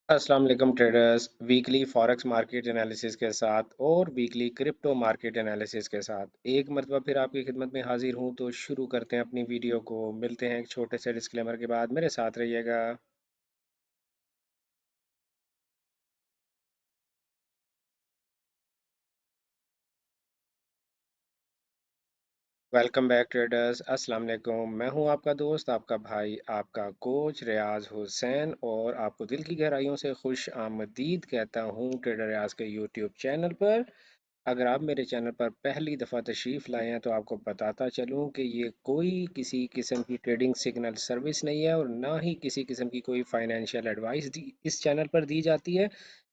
अस्सलाम वालेकुम traders. Weekly forex market analysis के साथ और वीकली क्रिप्टो मार्केट एनालिसिस के साथ एक मरतबा फिर आपकी खिदमत में हाजिर हूँ। तो शुरू करते हैं अपनी वीडियो को। मिलते हैं एक छोटे से डिस्क्लेमर के बाद। मेरे साथ रहिएगा। Welcome back traders. अस्सलाम वालेकुम। मैं हूं आपका दोस्त, आपका भाई, आपका कोच रियाज हुसैन, और आपको दिल की गहराइयों से खुश आमदीद कहता हूं ट्रेडर रियाज के यूट्यूब चैनल पर। अगर आप मेरे चैनल पर पहली दफ़ा तशरीफ़ लाए हैं तो आपको बताता चलूं कि ये कोई किसी किस्म की ट्रेडिंग सिग्नल सर्विस नहीं है और ना ही किसी किस्म की कोई फाइनेंशियल एडवाइस इस चैनल पर दी जाती है।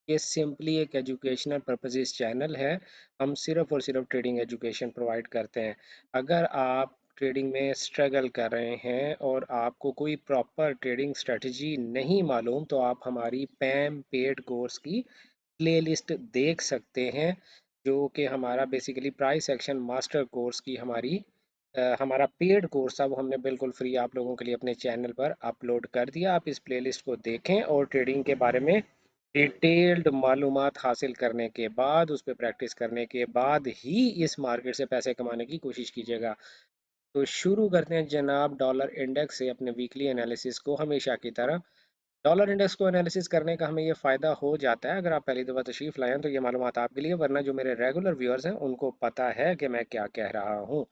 ये सिंपली एक एजुकेशनल पर्पसेस चैनल है। हम सिर्फ और सिर्फ ट्रेडिंग एजुकेशन प्रोवाइड करते हैं। अगर आप ट्रेडिंग में स्ट्रगल कर रहे हैं और आपको कोई प्रॉपर ट्रेडिंग स्ट्रेटजी नहीं मालूम तो आप हमारी पैम पेड कोर्स की प्लेलिस्ट देख सकते हैं, जो कि हमारा basically price action master course की हमारा पेड कोर्स था। वो हमने बिल्कुल फ्री आप लोगों के लिए अपने चैनल पर अपलोड कर दिया। आप इस प्लेलिस्ट को देखें और ट्रेडिंग के बारे में डिटेल्ड मालूमात हासिल करने के बाद, उस पर प्रैक्टिस करने के बाद ही इस मार्केट से पैसे कमाने की कोशिश कीजिएगा। तो शुरू करते हैं जनाब डॉलर इंडेक्स से अपने वीकली एनालिसिस को। हमेशा की तरह डॉलर इंडेक्स को एनालिसिस करने का हमें ये फ़ायदा हो जाता है, अगर आप पहली दफ़ा तशरीफ़ लाएँ तो ये मालूमात आपके लिए, वरना जो मेरे रेगुलर व्यूअर्स हैं उनको पता है कि मैं क्या कह रहा हूँ।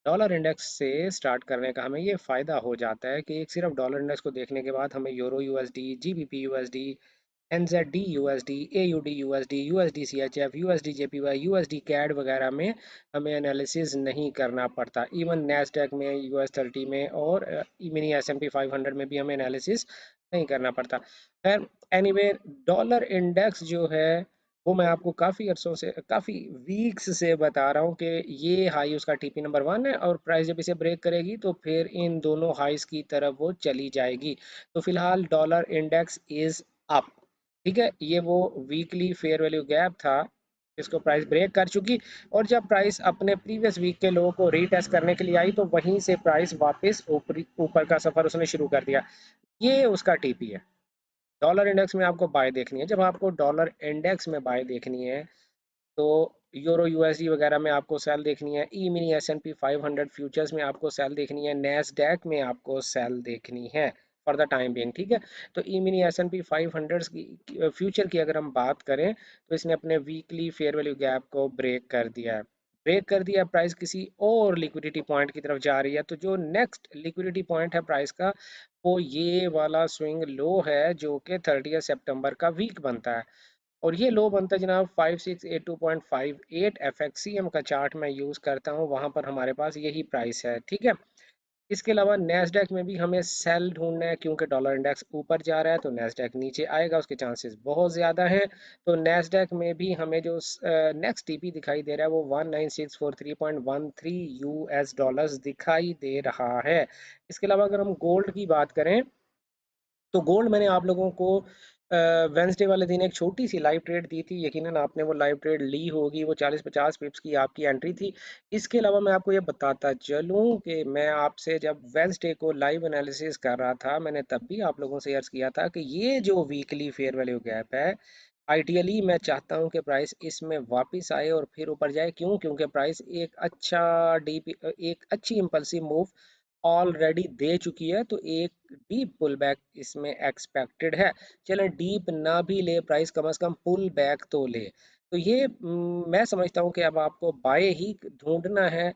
डॉलर इंडेक्स से स्टार्ट करने का हमें ये फ़ायदा हो जाता है कि एक सिर्फ डॉलर इंडेक्स को देखने के बाद हमें euro USD, GBP USD, NZD USD, AUD USD, USD CHF, USD JPY, USD CAD वगैरह में हमें एनालिसिस नहीं करना पड़ता। इवन नैस्डैक में, यूएस 30 में और मिनी एसएनपी 500 में भी हमें एनालिसिस नहीं करना पड़ता। खैर, एनीवे, डॉलर इंडेक्स जो है वो मैं आपको काफ़ी अरसों से, काफ़ी वीक्स से बता रहा हूँ कि ये हाई उसका टीपी नंबर 1 है और प्राइस जब इसे ब्रेक करेगी तो फिर इन दोनों हाइस की तरफ वो चली जाएगी। तो फिलहाल डॉलर इंडेक्स इज अप। ठीक है, ये वो वीकली फेयर वैल्यू गैप था जिसको प्राइस ब्रेक कर चुकी, और जब प्राइस अपने प्रीवियस वीक के लो को रीटेस्ट करने के लिए आई तो वहीं से प्राइस वापस ऊपर का सफर उसने शुरू कर दिया। ये उसका टीपी है। डॉलर इंडेक्स में आपको बाय देखनी है। जब आपको डॉलर इंडेक्स में बाय देखनी है तो यूरो यूएसडी वगैरह में आपको सेल देखनी है, E mini S and P 500 futures में आपको सेल देखनी है, नैस्डैक में आपको सेल देखनी है फॉर द टाइम बिंग। ठीक है, तो ई मिनी एस एन पी 500 की फ्यूचर की अगर हम बात करें तो इसने अपने वीकली फेयर वैल्यू गैप को ब्रेक कर दिया है। ब्रेक कर दिया, प्राइस किसी और लिक्विडिटी पॉइंट की तरफ जा रही है। तो जो नेक्स्ट लिक्विडिटी पॉइंट है प्राइस का, वो ये वाला स्विंग लो है जो कि 30 सितंबर का वीक बनता है। और ये लो बनता है जनाब 5682.58। एफ एक्स सी एम का चार्ट मैं यूज़ करता हूँ, वहाँ पर हमारे पास यही प्राइस है। ठीक है, इसके अलावा नेस्डैक में भी हमें सेल ढूंढना है, क्योंकि डॉलर इंडेक्स ऊपर जा रहा है तो नेस्डैक नीचे आएगा, उसके चांसेस बहुत ज़्यादा हैं। तो नेस्डैक में भी हमें जो नेक्स्ट टीपी दिखाई दे रहा है वो 19643.13 यूएस डॉलर्स दिखाई दे रहा है। इसके अलावा अगर हम गोल्ड की बात करें तो गोल्ड मैंने आप लोगों को वेंसडे वाले दिन एक छोटी सी लाइव ट्रेड दी थी। यकीनन आपने वो लाइव ट्रेड ली होगी, वो 40-50 पिप्स की आपकी एंट्री थी। इसके अलावा मैं आपको ये बताता चलूँ कि मैं आपसे जब वेंसडे को लाइव एनालिसिस कर रहा था, मैंने तब भी आप लोगों से अर्ज किया था कि ये जो वीकली फेयर वैल्यू गैप है, आइडियली मैं चाहता हूं कि प्राइस इसमें वापस आए और फिर ऊपर जाए। क्यों? क्योंकि प्राइस एक अच्छी इंपल्सिव मूव ऑलरेडी दे चुकी है, तो एक डीप पुल बैक इसमें एक्सपेक्टेड है। चले डीप ना भी ले प्राइस, कम से कम पुल बैक तो ले। तो ये मैं समझता हूँ कि अब आपको बाय ही ढूंढना है।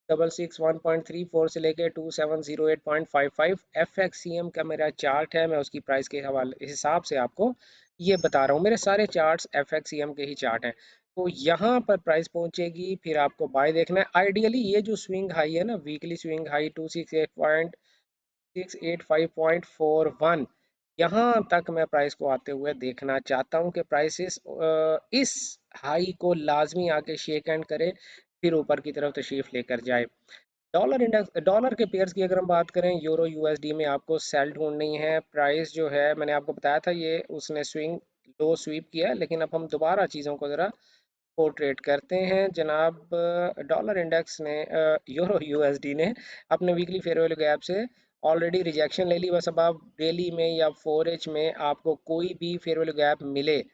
661.34 से लेके 2708.55 एफ एक्स सी एम का मेरा चार्ट है। मैं उसकी प्राइस के हवाले हिसाब से आपको ये बता रहा हूँ। मेरे सारे charts F X C M के ही चार्ट हैं। तो यहाँ पर प्राइस पहुंचेगी, फिर आपको बाय देखना है। आइडियली ये जो स्विंग हाई है ना, वीकली स्विंग हाई 268.685.41, यहाँ तक मैं प्राइस को आते हुए देखना चाहता हूँ कि प्राइसेस इस हाई को लाजमी आके शेक एंड करे, फिर ऊपर की तरफ तशरीफ लेकर जाए। डॉलर इंडेक्स, डॉलर के पेयर्स की अगर हम बात करें, यूरो यूएसडी में आपको सेल ढूंढनी है। प्राइस जो है मैंने आपको बताया था, ये उसने स्विंग लो स्वीप किया है, लेकिन अब हम दोबारा चीज़ों को ज़रा पोर्ट्रेट करते हैं जनाब। डॉलर इंडेक्स ने, यूरो यूएसडी ने अपने वीकली फेयर वैल्यू गैप से ऑलरेडी रिजेक्शन ले ली, बस अब आप डेली में या 4H में आपको कोई भी फेयर वैल्यू गैप मिले,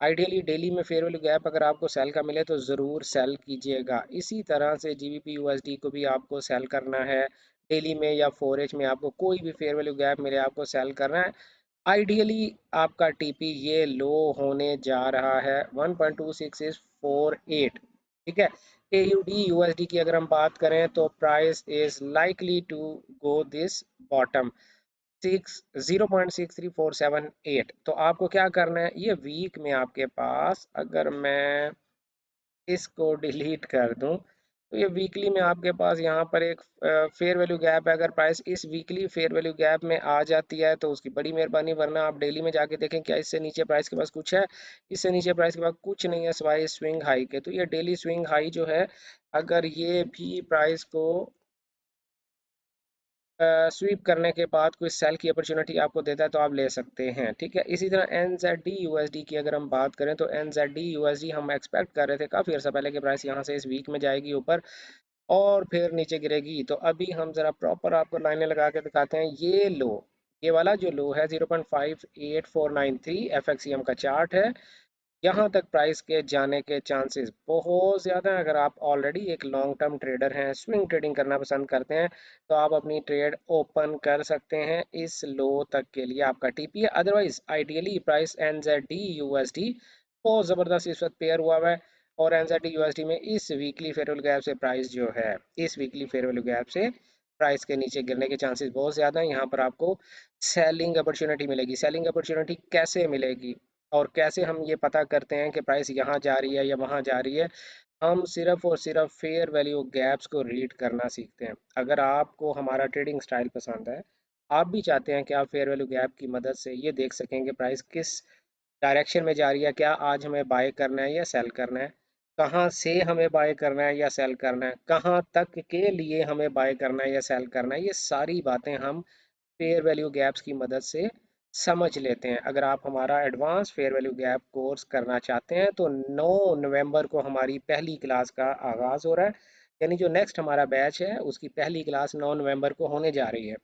आइडियली डेली में फेयर वैल्यू गैप अगर आपको सेल का मिले तो ज़रूर सेल कीजिएगा। इसी तरह से जीबीपी यूएसडी को भी आपको सेल करना है, डेली में या 4H में आपको कोई भी फेयर वैल्यू गैप मिले आपको सेल करना है। आइडियली आपका टीपी ये लो होने जा रहा है 1.2648। ठीक है, एयूडी यूएसडी की अगर हम बात करें तो price is likely to go this bottom 0.63478। तो आपको क्या करना है, ये वीक में आपके पास अगर मैं इसको डिलीट कर दूं तो ये वीकली में आपके पास यहाँ पर एक फेयर वैल्यू गैप है। अगर प्राइस इस वीकली फेयर वैल्यू गैप में आ जाती है तो उसकी बड़ी मेहरबानी, वरना आप डेली में जाके देखें क्या इससे नीचे प्राइस के पास कुछ है। इससे नीचे प्राइस के पास कुछ नहीं है सिवाय स्विंग हाई के। तो ये डेली स्विंग हाई जो है, अगर ये भी प्राइस को स्वीप करने के बाद कोई सेल की अपॉर्चुनिटी आपको देता है तो आप ले सकते हैं। ठीक है, इसी तरह N Z D U S D की अगर हम बात करें तो N Z D U S D हम एक्सपेक्ट कर रहे थे काफ़ी अर्सा पहले कि प्राइस यहाँ से इस वीक में जाएगी ऊपर और फिर नीचे गिरेगी। तो अभी हम ज़रा प्रॉपर आपको लाइनें लगा के दिखाते हैं। ये लो, ये वाला जो लो है 0.58493 एफ का चार्ट है। यहाँ तक प्राइस के जाने के चांसेस बहुत ज़्यादा हैं। अगर आप ऑलरेडी एक लॉन्ग टर्म ट्रेडर हैं, स्विंग ट्रेडिंग करना पसंद करते हैं, तो आप अपनी ट्रेड ओपन कर सकते हैं इस लो तक के लिए आपका टीपी है। Otherwise ideally price NZD USD बहुत ज़बरदस्त इस वक्त पेयर हुआ है और एनजेडी यूएसडी में इस वीकली फेयर वैल्यू गैप से प्राइस जो है, इस वीकली फेयर वैल्यू गैप से प्राइस के नीचे गिरने के चांसेस बहुत ज़्यादा हैं। यहाँ पर आपको सेलिंग अपॉर्चुनिटी मिलेगी। सेलिंग अपॉर्चुनिटी कैसे मिलेगी और कैसे हम ये पता करते हैं कि प्राइस यहाँ जा रही है या वहाँ जा रही है? हम सिर्फ और सिर्फ फेयर वैल्यू गैप्स को रीड करना सीखते हैं। अगर आपको हमारा ट्रेडिंग स्टाइल पसंद है, आप भी चाहते हैं कि आप फेयर वैल्यू गैप की मदद से ये देख सकें कि प्राइस किस डायरेक्शन में जा रही है, क्या आज हमें बाय करना है या सेल करना है, कहाँ से हमें बाय करना है या सेल करना है, कहाँ तक के लिए हमें बाय करना है या सेल करना है, ये सारी बातें हम फेयर वैल्यू गैप्स की मदद से समझ लेते हैं। अगर आप हमारा advance fair value gap course करना चाहते हैं तो 9 नवंबर को हमारी पहली क्लास का आगाज़ हो रहा है। यानी जो नेक्स्ट हमारा बैच है उसकी पहली क्लास 9 नवंबर को होने जा रही है।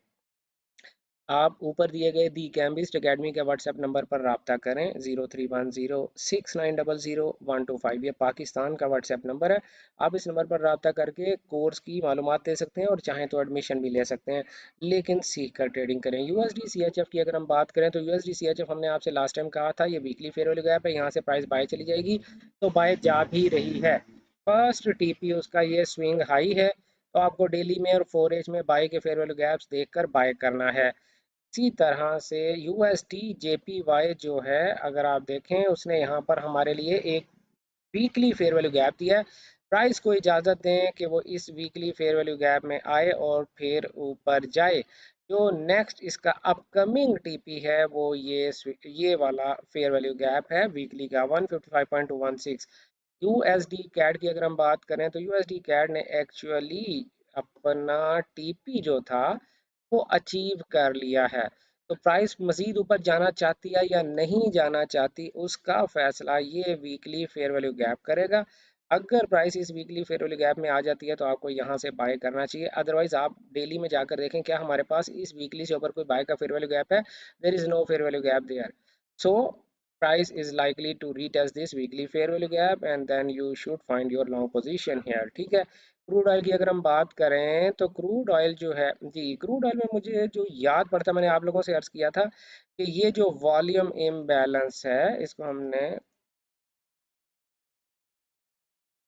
आप ऊपर दिए गए दी कैम्बिस्ट अकेडमी के व्हाट्सएप नंबर पर रब्ता करें 031069000125। ये पाकिस्तान का व्हाट्सएप नंबर है। आप इस नंबर पर रब्ता करके कोर्स की मालूमात दे सकते हैं और चाहें तो एडमिशन भी ले सकते हैं, लेकिन सीख कर ट्रेडिंग करें। यूएसडी सी एच एफ की अगर हम बात करें तो यूएसडी सी एच एफ हमने आपसे लास्ट टाइम कहा था ये वीकली फेयर वैल्यू गैप है, यहाँ से प्राइस बाय चली जाएगी, तो बाय जा भी रही है। फर्स्ट टीपी उसका ये स्विंग हाई है, तो आपको डेली में और 4H में बाय के फेयर वैल्यू गैप्स देखकर बाय करना है। इसी तरह से यूएसटी जेपीवाई जो है, अगर आप देखें उसने यहाँ पर हमारे लिए एक वीकली फेयर वैल्यू गैप दिया है। प्राइस को इजाज़त दें कि वो इस वीकली फेयर वैल्यू गैप में आए और फिर ऊपर जाए। जो नेक्स्ट इसका अपकमिंग टीपी है वो ये वाला फेयर वैल्यू गैप है वीकली का 155.216। यूएसडी कैड की अगर हम बात करें तो यूएसडी कैड ने एक्चुअली अपना टीपी जो था वो अचीव कर लिया है। तो प्राइस मज़ीद ऊपर जाना चाहती है या नहीं जाना चाहती उसका फ़ैसला ये वीकली फेयर वैल्यू गैप करेगा। अगर प्राइस इस वीकली फेयर वैल्यू गैप में आ जाती है तो आपको यहाँ से बाय करना चाहिए। अदरवाइज़ आप डेली में जाकर देखें क्या हमारे पास इस वीकली से ऊपर कोई बाय का फेयर वैल्यू गैप है। There is no fair value gap there. So price is likely to retest this weekly fair value gap and then you should find your long position here। ठीक है, crude oil की अगर हम बात करें तो crude oil जो है जी, क्रूड ऑयल में मुझे जो याद पड़ता, मैंने आप लोगों से अर्ज किया था कि ये जो वॉल्यूम इम्बैलेंस है इसको हमने,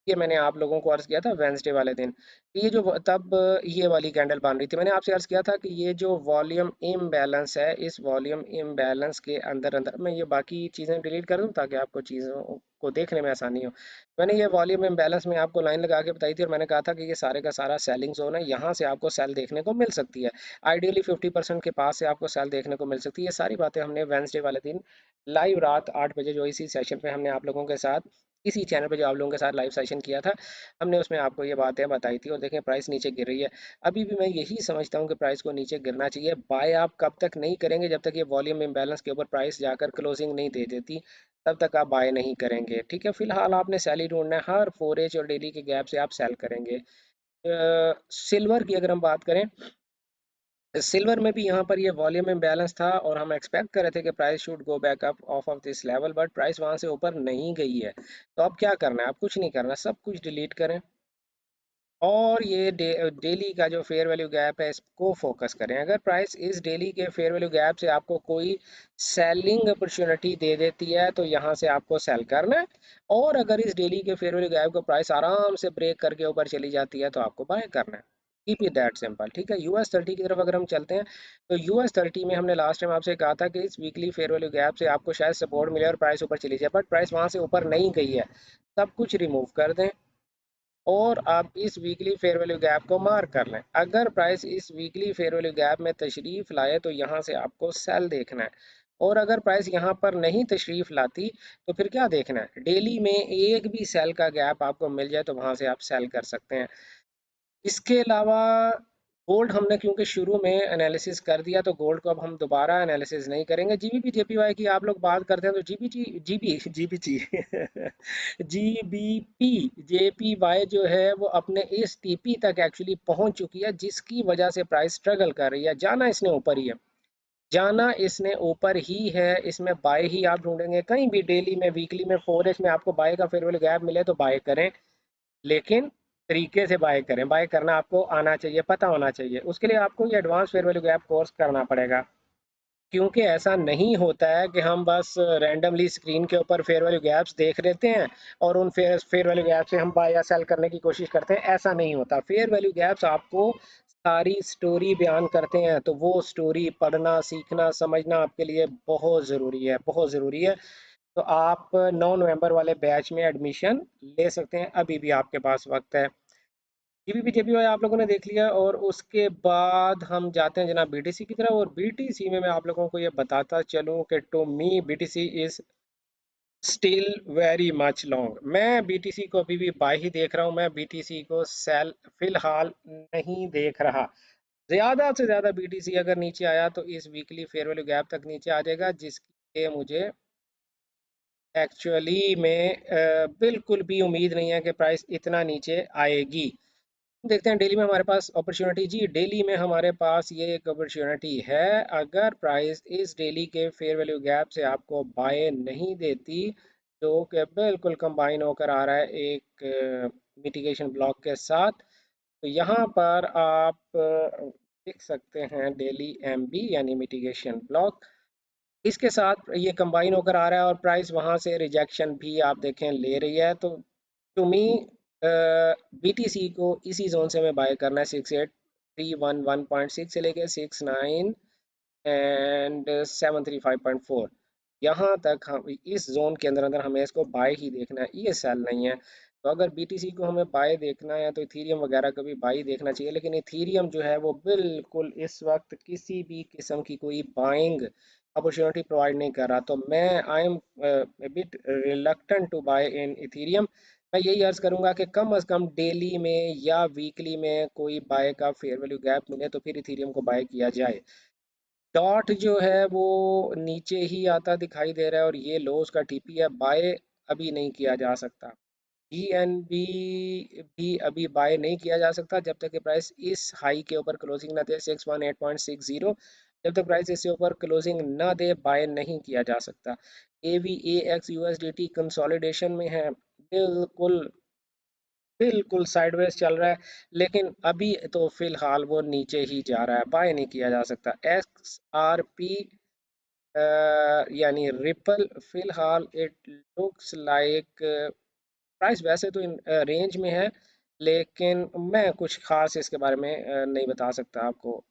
ये मैंने आप लोगों को अर्ज़ किया था वेंसडे वाले दिन। ये जो तब ये वाली कैंडल बन रही थी, मैंने आपसे अर्ज़ किया था कि ये जो वॉल्यूम इम्बैलेंस है, इस वॉल्यूम इम्बैलेंस के अंदर अंदर मैं ये बाकी चीज़ें डिलीट कर दूं ताकि आपको चीज़ों को देखने में आसानी हो। मैंने ये वॉल्यूम इम्बैलेंस में आपको लाइन लगा के बताई थी और मैंने कहा था कि ये सारे का सारा सेलिंग जोन है, यहाँ से आपको सेल देखने को मिल सकती है। आइडियली 50% के पास से आपको सेल देखने को मिल सकती है। ये सारी बातें हमने वेंसडे वाले दिन लाइव रात 8 बजे जो इसी सेशन पे हमने आप लोगों के साथ, इसी चैनल पे जो आप लोगों के साथ लाइव सेशन किया था, हमने उसमें आपको ये बातें बताई थी। और देखें प्राइस नीचे गिर रही है। अभी भी मैं यही समझता हूँ कि प्राइस को नीचे गिरना चाहिए। बाय आप कब तक नहीं करेंगे, जब तक ये वॉल्यूम इम्बैलेंस के ऊपर प्राइस जाकर क्लोजिंग नहीं दे देती, तब तक आप बाय नहीं करेंगे। ठीक है, फिलहाल आपने सेल ही ढूंढना है, हर 4H और डेली के गैप से आप सेल करेंगे। सिल्वर की अगर हम बात करें सिल्वर में भी यहाँ पर ये वॉल्यूम इम्बैलेंस था और हम एक्सपेक्ट कर रहे थे कि price should go back up of this level, but price वहाँ से ऊपर नहीं गई है। तो अब क्या करना है? अब कुछ नहीं करना, सब कुछ डिलीट करें और ये डेली का जो फेयर वैल्यू गैप है इसको फोकस करें। अगर प्राइस इस डेली के फेयर वैल्यू गैप से आपको कोई सेलिंग अपॉर्चुनिटी दे देती है तो यहाँ से आपको सेल करना है, और अगर इस डेली के फेयर वैल्यू गैप को प्राइस आराम से ब्रेक करके ऊपर चली जाती है तो आपको बाय करना है। कीप इट दैट सिंपल, ठीक है। US 30 की तरफ अगर हम चलते हैं तो US 30 में हमने लास्ट टाइम आपसे कहा था कि इस वीकली फेयर वैल्यू गैप से आपको शायद सपोर्ट मिले और प्राइस ऊपर चली जाए, बट प्राइस वहां से ऊपर नहीं गई है। सब कुछ रिमूव कर दें और आप इस वीकली फेयर वैल्यू गैप को मार्क कर लें। अगर प्राइस इस वीकली फेयर वैल्यू गैप में तशरीफ लाए तो यहाँ से आपको सेल देखना है, और अगर प्राइस यहाँ पर नहीं तशरीफ लाती तो फिर क्या देखना है? डेली में एक भी सेल का गैप आपको मिल जाए तो वहां से आप सेल कर सकते हैं। इसके अलावा गोल्ड हमने क्योंकि शुरू में एनालिसिस कर दिया तो गोल्ड को अब हम दोबारा एनालिसिस नहीं करेंगे। जीबीपी जेपीवाई की आप लोग बात करते हैं तो जीबीजी जीबी जीबीजी जीबीपी जेपीवाई जो है वो अपने इस टीपी तक एक्चुअली पहुंच चुकी है, जिसकी वजह से प्राइस स्ट्रगल कर रही है। जाना इसने ऊपर ही है, जाना इसने ऊपर ही है, इसमें बाय ही आप ढूंढेंगे कहीं भी। डेली में, वीकली में, 4H में आपको बाय का फेयर वैल्यू गैप मिले तो बाय करें, लेकिन तरीके से बाय करें। बाय करना आपको आना चाहिए, पता होना चाहिए। उसके लिए आपको ये advance fair value gap course करना पड़ेगा, क्योंकि ऐसा नहीं होता है कि हम बस रैंडमली स्क्रीन के ऊपर फेयर वैल्यू गैप्स देख लेते हैं और उन फेयर फेयर वैल्यू गैप से हम बाय या सेल करने की कोशिश करते हैं। ऐसा नहीं होता। फेयर वैल्यू गैप्स आपको सारी स्टोरी बयान करते हैं, तो वो स्टोरी पढ़ना, सीखना, समझना आपके लिए बहुत ज़रूरी है, बहुत ज़रूरी है। तो आप 9 नवंबर वाले बैच में एडमिशन ले सकते हैं, अभी भी आपके पास वक्त है। जीबीपी जेपीवाई आप लोगों ने देख लिया, और उसके बाद हम जाते हैं जनाब बीटीसी की तरफ। और बीटीसी में मैं आप लोगों को ये बताता चलूं कि to me BTC is still very much long. मैं बीटीसी को अभी भी बाय ही देख रहा हूं, मैं बीटीसी को सेल फिलहाल नहीं देख रहा। ज्यादा से ज्यादा बीटीसी अगर नीचे आया तो इस वीकली फेयर वैल्यू गैप तक नीचे आ जाएगा, जिसके मुझे एक्चुअली में बिल्कुल भी उम्मीद नहीं है कि प्राइस इतना नीचे आएगी। देखते हैं डेली में हमारे पास अपॉर्चुनिटी। जी, डेली में हमारे पास ये एक अपॉर्चुनिटी है। अगर प्राइस इस डेली के फेयर वैल्यू गैप से आपको बाय नहीं देती, जो कि बिल्कुल कंबाइन होकर आ रहा है एक मिटिगेशन ब्लॉक के साथ, तो यहाँ पर आप देख सकते हैं डेली एमबी यानी मिटिगेशन ब्लॉक, इसके साथ ये कंबाइन होकर आ रहा है और प्राइस वहां से रिजेक्शन भी आप देखें ले रही है। तो टू मी बीटीसी को इसी जोन से हमें बाय करना है, 68,311.6 से लेके 69 एंड 735.4, यहाँ तक हम इस जोन के अंदर अंदर हमें इसको बाय ही देखना है, ये सेल नहीं है। तो अगर बीटीसी को हमें बाय देखना है तो इथीरियम वगैरह का भी बाय देखना चाहिए, लेकिन इथीरियम जो है वो बिल्कुल इस वक्त किसी भी किस्म की कोई बाइंग अपॉर्चुनिटी प्रोवाइड नहीं कर रहा। तो मैं I am bit reluctant to buy in Ethereum. मैं यही अर्ज करूंगा कि कम अज कम डेली में या वीकली में कोई बाय का फेयर वैल्यू गैप मिले तो फिर इथीरियम को बाय किया जाए। डॉट जो है वो नीचे ही आता दिखाई दे रहा है और ये लो उसका टीपी है, बाय अभी नहीं किया जा सकता। BNB भी अभी बाय नहीं किया जा सकता जब तक कि प्राइस इस हाई के ऊपर क्लोजिंग ना दे, 618.60। जब तक प्राइस इससे ऊपर क्लोजिंग ना दे बाय नहीं किया जा सकता। AVAX USDT कंसोलिडेशन में है, बिल्कुल बिल्कुल साइडवेज चल रहा है, लेकिन अभी तो फिलहाल वो नीचे ही जा रहा है, बाय नहीं किया जा सकता। XRP यानी रिपल, फिलहाल इट लुक्स लाइक प्राइस वैसे तो रेंज में है, लेकिन मैं कुछ खास इसके बारे में नहीं बता सकता आपको।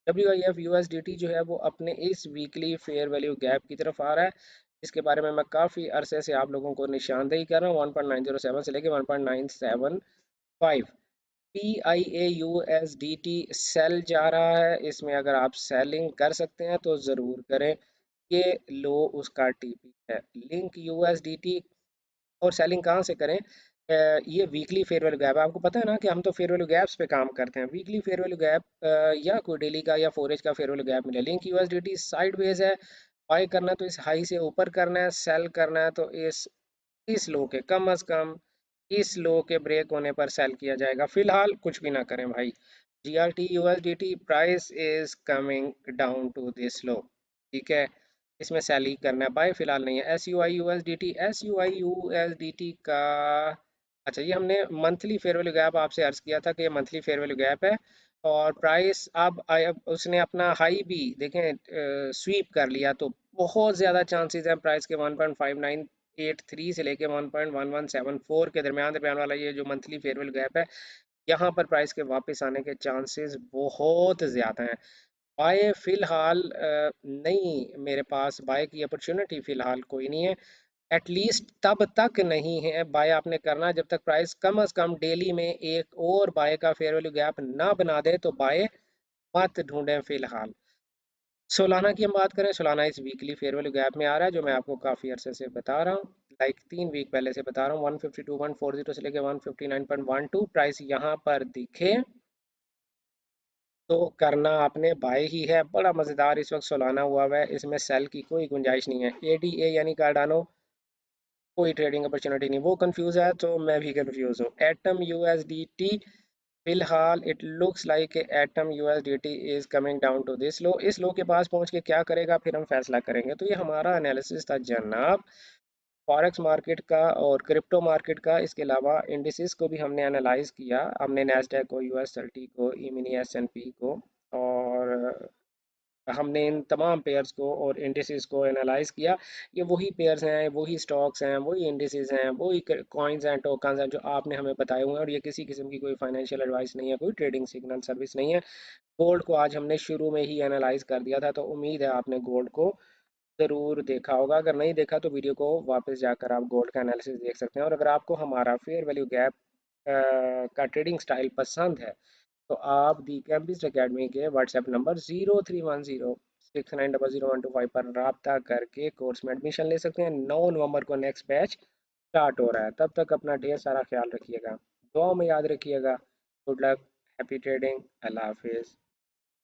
WIF USDT जो है वो अपने इस वीकली फेयर वैल्यू गैप की तरफ आ रहा है, जिसके बारे में मैं काफ़ी अरसे से आप लोगों को निशानदेही कर रहा हूँ। 1.907 से लेके 1.975। PIAUSDT सेल जा रहा है, इसमें अगर आप सेलिंग कर सकते हैं तो ज़रूर करें। ये लो उसका टीपी है। लिंक USDT, और सेलिंग कहाँ से करें? ये वीकली फेयर वैल्यू गैप है। आपको पता है ना कि हम तो फेयर वैल्यू गैप्स पे काम करते हैं। वीकली फेयर वैल्यू गैप या कोई डेली का या 4H का फेयर वैल्यू गैप मिले, लिंक यूएसडीटी साइडवेज है। बाय करना है तो इस हाई से ऊपर करना है, सेल करना है तो इस लो के कम अज कम इस लो के ब्रेक होने पर सेल किया जाएगा। फिलहाल कुछ भी ना करें भाई। GRT USDT price is coming down to this low. ठीक है, इसमें सेल ही करना है, बाय फिलहाल नहीं है। SUI USDT का, अच्छा ये हमने मंथली फेयर वैल्यू गैप आपसे अर्ज किया था कि ये मंथली फेयर वैल्यू गैप है। और प्राइस अब उसने अपना हाई भी देखें स्वीप कर लिया, तो बहुत ज़्यादा चांसेस हैं प्राइस के 1.5983 से लेके 1.1174 के दरमियान दरमियान वाला ये जो मंथली फेयर वैल्यू गैप है, यहाँ पर प्राइस के वापस आने के चांसेस बहुत ज़्यादा हैं। बाय फिलहाल नहीं, मेरे पास बाय की अपॉर्चुनिटी फ़िलहाल कोई नहीं है। एटलीस्ट तब तक नहीं है बाय आपने करना जब तक प्राइस कम अज़ कम डेली में एक और बाय का फेयर वैल्यू गैप ना बना दे, तो बाय मत ढूंढें फ़िलहाल। सोलाना की हम बात करें, सोलाना इस वीकली फेयर वैल्यू गैप में आ रहा है, जो मैं आपको काफ़ी अरसे से बता रहा हूँ, लाइक 3 वीक पहले से बता रहा हूँ। 152.40 से लेके 159.12 प्राइस यहाँ पर दिखे तो करना आपने बाय ही है। बड़ा मज़ेदार इस वक्त सोलाना हुआ है, इसमें सेल की कोई गुंजाइश नहीं है। ADA यानी कार्डानो, कोई ट्रेडिंग अपॉर्चुनिटी नहीं। वो कंफ्यूज है तो मैं भी कंफ्यूज हूँ। एटम USDT फिलहाल it looks like atom USDT is coming down to this low. इस लो के पास पहुंच के क्या करेगा फिर हम फैसला करेंगे। तो ये हमारा एनालिसिस था जनाब, फॉरेक्स मार्केट का और क्रिप्टो मार्केट का। इसके अलावा इंडिसेस को भी हमने एनालाइज किया, हमने नैस्डैक को, US30 को, ई-मिनी S&P को, और हमने इन तमाम पेयर्स को और इंडिसेस को एनालाइज किया। ये वही पेयर्स हैं, वही स्टॉक्स हैं, वही इंडिसेस हैं, वही कॉइन्स हैं, टोकन्स हैं जो आपने हमें बताए हुए हैं, और ये किसी किस्म की कोई फाइनेंशियल एडवाइस नहीं है, कोई ट्रेडिंग सिग्नल सर्विस नहीं है। गोल्ड को आज हमने शुरू में ही एनालाइज कर दिया था, तो उम्मीद है आपने गोल्ड को ज़रूर देखा होगा। अगर नहीं देखा तो वीडियो को वापस जाकर आप गोल्ड का एनालिसिस देख सकते हैं। और अगर आपको हमारा फेयर वैल्यू गैप का ट्रेडिंग स्टाइल पसंद है, तो आप दी कैम्बिस्ट अकेडमी के व्हाट्सएप नंबर 0310690012 पर रब्ता करके कोर्स में एडमिशन ले सकते हैं। 9 नवंबर को नेक्स्ट बैच स्टार्ट हो रहा है। तब तक अपना ढेर सारा ख्याल रखिएगा, दुआ में याद रखिएगा। गुड लक, हैप्पी ट्रेडिंग, अल्लाह हाफिज़।